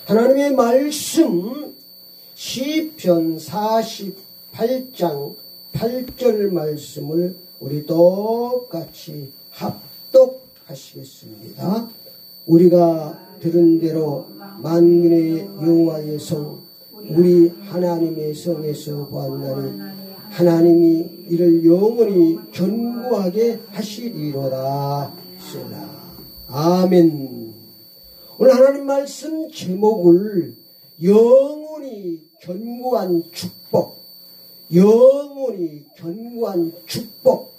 하나님의 말씀 시편 48장 8절 말씀을 우리 똑같이 합독하시겠습니다. 우리가 들은 대로 만군의 여호와의 성 우리 하나님의 성에서 보았나니 하나님이 이를 영원히 견고하게 하시리로다. 셀라. 아멘. 오늘 하나님 말씀 제목을 영원히 견고한 축복, 영원히 견고한 축복,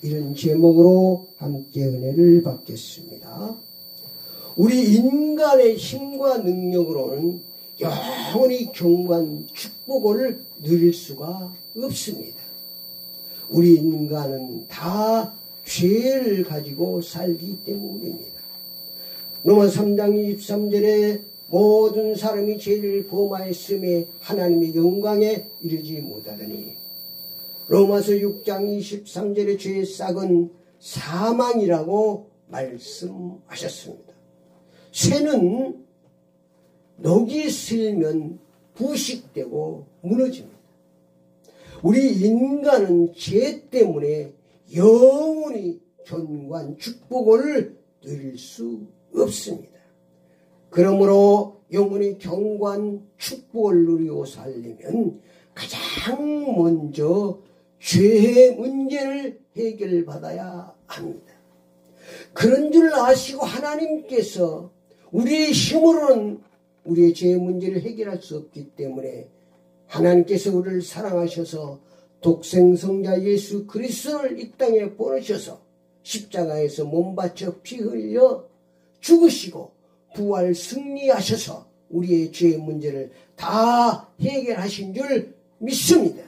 이런 제목으로 함께 은혜를 받겠습니다. 우리 인간의 힘과 능력으로는 영원히 견고한 축복을 누릴 수가 없습니다. 우리 인간은 다 죄를 가지고 살기 때문입니다. 로마 3장 23절에 모든 사람이 죄를 범하였음에 하나님의 영광에 이르지 못하더니, 로마서 6장 23절에 죄의 싹은 사망이라고 말씀하셨습니다. 새는 녹이 슬면 부식되고 무너집니다. 우리 인간은 죄 때문에 영원히 견고한 축복을 누릴 수 없습니다. 그러므로 영원히 견고한 축복을 누리고 살려면 가장 먼저 죄의 문제를 해결받아야 합니다. 그런 줄 아시고 하나님께서 우리의 힘으로는 우리의 죄의 문제를 해결할 수 없기 때문에 하나님께서 우리를 사랑하셔서 독생성자 예수 그리스도를 이 땅에 보내셔서 십자가에서 몸 바쳐 피 흘려 죽으시고 부활 승리하셔서 우리의 죄의 문제를 다 해결하신 줄 믿습니다.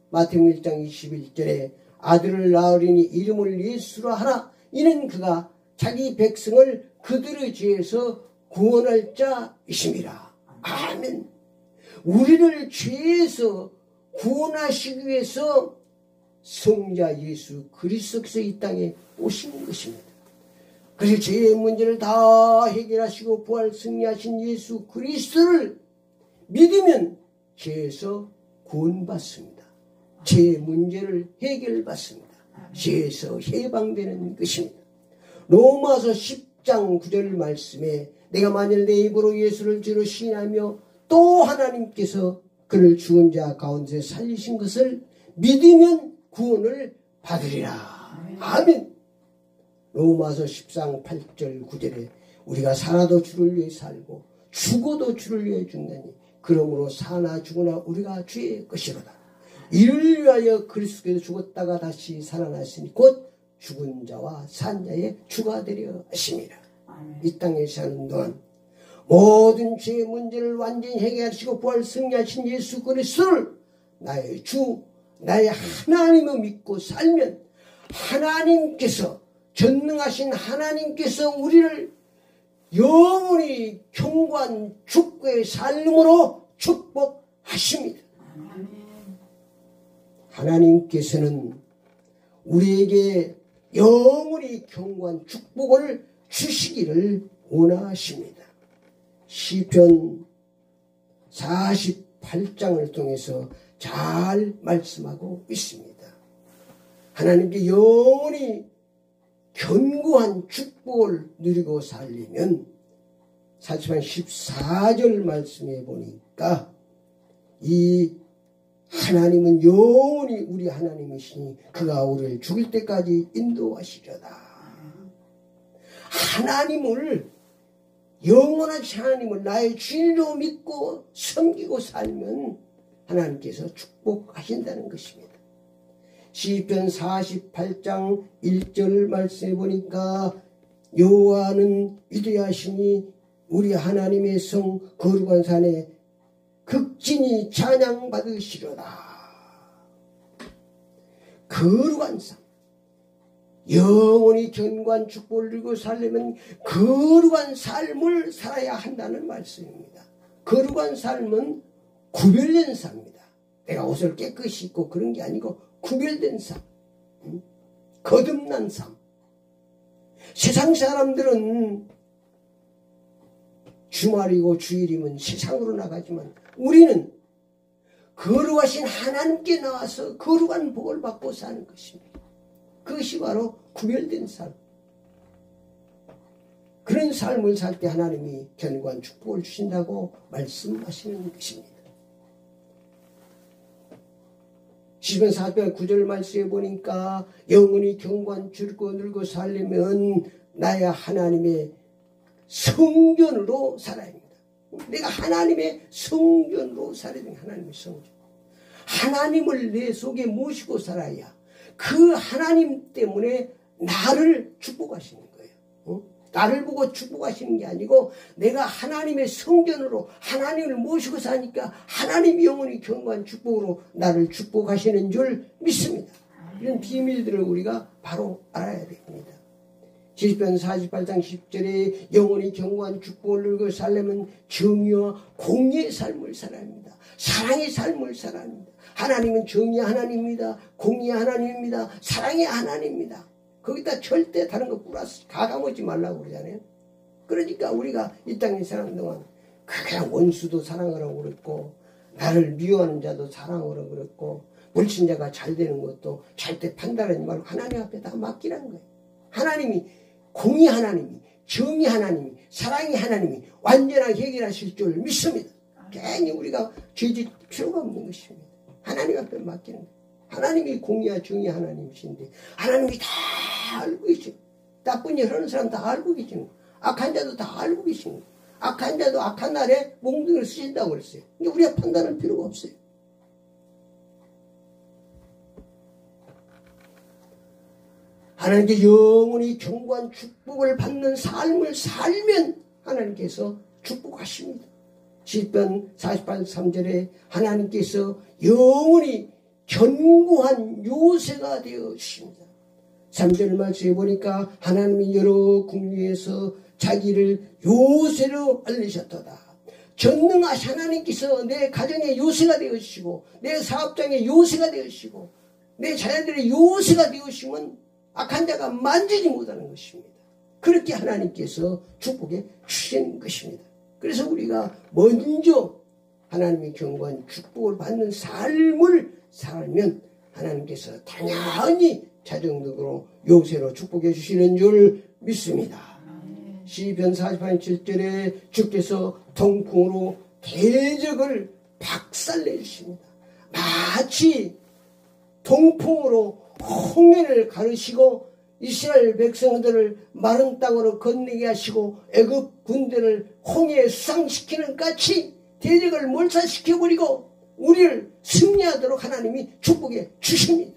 마태복음 1장 21절에 아들을 낳으리니 이름을 예수라 하라. 이는 그가 자기 백성을 그들의 죄에서 구원할 자이심이라. 아멘. 우리를 죄에서 구원하시기 위해서 성자 예수 그리스도께서 이 땅에 오신 것입니다. 그래서 죄의 문제를 다 해결하시고 부활 승리하신 예수 그리스도를 믿으면 죄에서 구원받습니다. 죄의 문제를 해결받습니다. 죄에서 해방되는 것입니다. 로마서 10장 9절 말씀에 내가 만일 내 입으로 예수를 주로 시인하며 또 하나님께서 그를 죽은 자 가운데 살리신 것을 믿으면 구원을 받으리라. 아멘. 로마서 10장 8절 9절에 우리가 살아도 주를 위해 살고 죽어도 주를 위해 죽나니 그러므로 사나 죽으나 우리가 주의 것이로다. 이를 위하여 그리스도께서 죽었다가 다시 살아나시니 곧 죽은 자와 산 자의 주가 되려 하심이라. 이 땅에 사는 동안 모든 죄의 문제를 완전히 해결하시고 부활 승리하신 예수 그리스도를 나의 주, 나의 하나님을 믿고 살면 하나님께서, 전능하신 하나님께서 우리를 영원히 견고한 축복의 삶으로 축복하십니다. 하나님께서는 우리에게 영원히 견고한 축복을 주시기를 원하십니다. 시편 48장을 통해서 잘 말씀하고 있습니다. 하나님께 영원히 견고한 축복을 누리고 살려면 40편 14절 말씀해 보니까 이 하나님은 영원히 우리 하나님이시니 그가 우리를 죽을 때까지 인도하시려다. 하나님을, 영원하신 하나님을 나의 주인으로 믿고 섬기고 살면 하나님께서 축복하신다는 것입니다. 시편 48장 1절 말씀해 보니까 여호와는 위대하시니 우리 하나님의 성 거룩한 산에 극진히 찬양받으시려다. 거룩한 삶, 영원히 견고한 축복을 누리고 살려면 거룩한 삶을 살아야 한다는 말씀입니다. 거룩한 삶은 구별된 삶입니다. 내가 옷을 깨끗이 입고 그런 게 아니고 구별된 삶, 거듭난 삶. 세상 사람들은 주말이고 주일이면 세상으로 나가지만 우리는 거룩하신 하나님께 나와서 거룩한 복을 받고 사는 것입니다. 그것이 바로 구별된 삶. 그런 삶을 살 때 하나님이 견고한 축복을 주신다고 말씀하시는 것입니다. 시편 409절 말씀해 보니까 영원히 견고한 줄고 늘고 살려면 나야 하나님의 성전으로 살아야 합니다. 내가 하나님의 성전으로 살아야 됩니다. 하나님의 성전. 하나님을 내 속에 모시고 살아야 그 하나님 때문에 나를 축복하시는 거예요. 나를 보고 축복하시는 게 아니고 내가 하나님의 성전으로 하나님을 모시고 사니까 하나님이 영원히 견고한 축복으로 나를 축복하시는 줄 믿습니다. 이런 비밀들을 우리가 바로 알아야 됩니다. 시편 48장 10절에 영원히 견고한 축복을 누리고 살려면 정의와 공의의 삶을 살아야 합니다. 사랑의 삶을 살아야 합니다. 하나님은 정의의 하나님입니다. 공의의 하나님입니다. 사랑의 하나님입니다. 거기다 절대 다른 거 플러스 가감하지 말라고 그러잖아요. 그러니까 우리가 이 땅에 사는 동안 그냥 원수도 사랑하라고 그랬고 나를 미워하는 자도 사랑하라고 그랬고 불신자가 잘 되는 것도 절대 판단하지 말고 하나님 앞에 다 맡기라는 거예요. 하나님이 공의 하나님이 정의 하나님이 사랑의 하나님이 완전하게 해결하실 줄 믿습니다. 괜히 우리가 죄질 필요가 없는 것입니다. 하나님 앞에 맡기는 거예요. 하나님이 공의와 정의 하나님이신데 하나님이 다 알고 계시고 나쁜 일 하는 사람 다 알고 계시고 악한 자도 다 알고 계시고 악한 자도 악한 날에 몽둥이를 쓰신다고 그랬어요. 근데 우리가 판단할 필요가 없어요. 하나님께 영원히 견고한 축복을 받는 삶을 살면 하나님께서 축복하십니다. 시편 48:3절에 하나님께서 영원히 견고한 요새가 되어 주십니다. 3절 말씀해 보니까 하나님이 여러 국리에서 자기를 요새로 알리셨도다. 전능하신 하나님께서 내 가정의 요새가 되어 주시고 내 사업장의 요새가 되어 주시고 내 자녀들의 요새가 되어 주시면 악한 자가 만지지 못하는 것입니다. 그렇게 하나님께서 축복해 주신 것입니다. 그래서 우리가 먼저 하나님의 견고한 축복을 받는 삶을 살면 하나님께서 당연히 자정적으로 요새로 축복해 주시는 줄 믿습니다. 시편 48장 7절에 주께서 통풍으로 대적을 박살내 주십니다. 마치 통풍으로 홍해를 가르시고 이스라엘 백성들을 마른 땅으로 건너게 하시고 애굽 군대를 홍해에 수상시키는 같이 대적을 몰살시켜버리고 우리를 승리하도록 하나님이 축복해 주십니다.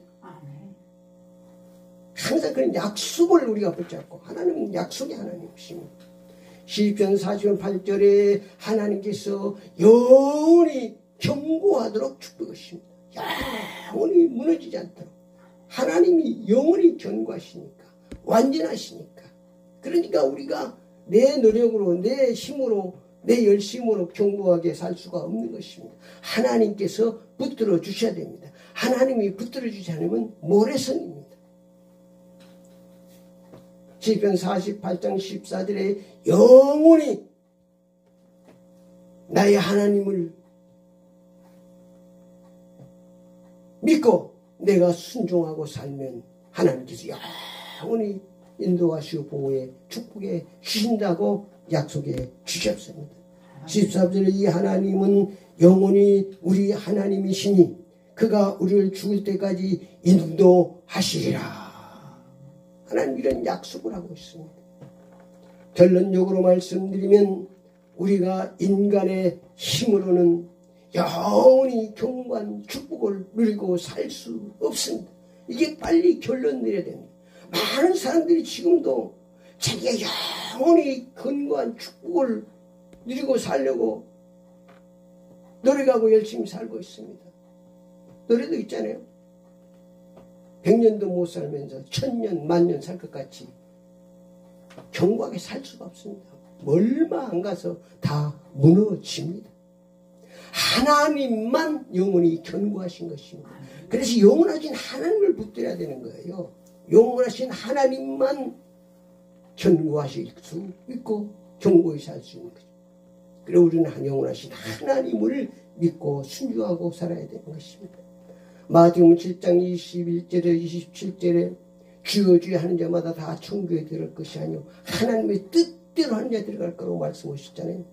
항상 그런 약속을 우리가 붙잡고 하나님은 약속의 하나님이십니다. 시편 48절에 하나님께서 영원히 견고하도록 축복하십니다. 영원히 무너지지 않도록. 하나님이 영원히 견고하시니까 완전하시니까. 그러니까 우리가 내 노력으로 내 힘으로 내 열심으로 견고하게 살 수가 없는 것입니다. 하나님께서 붙들어 주셔야 됩니다. 하나님이 붙들어 주지 않으면 모래성입니다. 시편 48장 14절에 영원히 나의 하나님을 믿고 내가 순종하고 살면 하나님께서 영원히 인도하시고 보호해 축복해 주신다고 약속해 주셨습니다. 14절에 이 하나님은 영원히 우리 하나님이시니 그가 우리를 죽을 때까지 인도하시리라. 하나님 이런 약속을 하고 있습니다. 결론적으로 말씀드리면 우리가 인간의 힘으로는 영원히 견고한 축복을 누리고 살 수 없습니다. 이게 빨리 결론 내려야 됩니다. 많은 사람들이 지금도 자기가 영원히 견고한 축복을 누리고 살려고 노력하고 열심히 살고 있습니다. 노래도 있잖아요. 100년도 못 살면서 1000년, 만년 살 것 같이 견고하게 살 수가 없습니다. 얼마 안 가서 다 무너집니다. 하나님만 영원히 견고하신 것입니다. 그래서 영원하신 하나님을 붙들어야 되는 거예요. 영원하신 하나님만 견고하실 수 있고 견고히 살 수 있는 거죠. 그래 우리는 영원하신 하나님을 믿고 순종하고 살아야 되는 것입니다. 마태복음 7장 21절에 27절에 주여 주여 하는 자마다 다 천국에 들어갈 것이 아니요 하나님의 뜻대로 하는 자 들어갈 거라고 말씀하셨잖아요.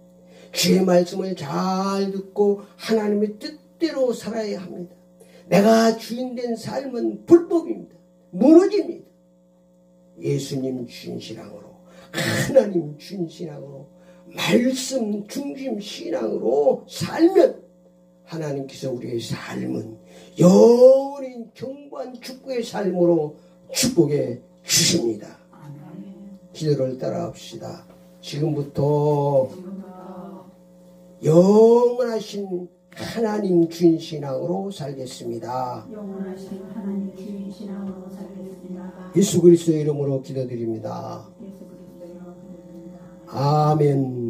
주의 말씀을 잘 듣고 하나님의 뜻대로 살아야 합니다. 내가 주인된 삶은 불법입니다. 무너집니다. 예수님 주신 신앙으로, 하나님 주신 신앙으로, 말씀 중심 신앙으로 살면 하나님께서 우리의 삶은 영원히 경고한 축복의 삶으로 축복해 주십니다. 기도를 따라합시다. 지금부터 영원하신 하나님 주인 신앙으로 살겠습니다. 영원하신 하나님 주인 신앙으로 살겠습니다. 예수 그리스도의 이름으로 기도드립니다. 예수 그리스도의 이름으로 기도드립니다. 아멘.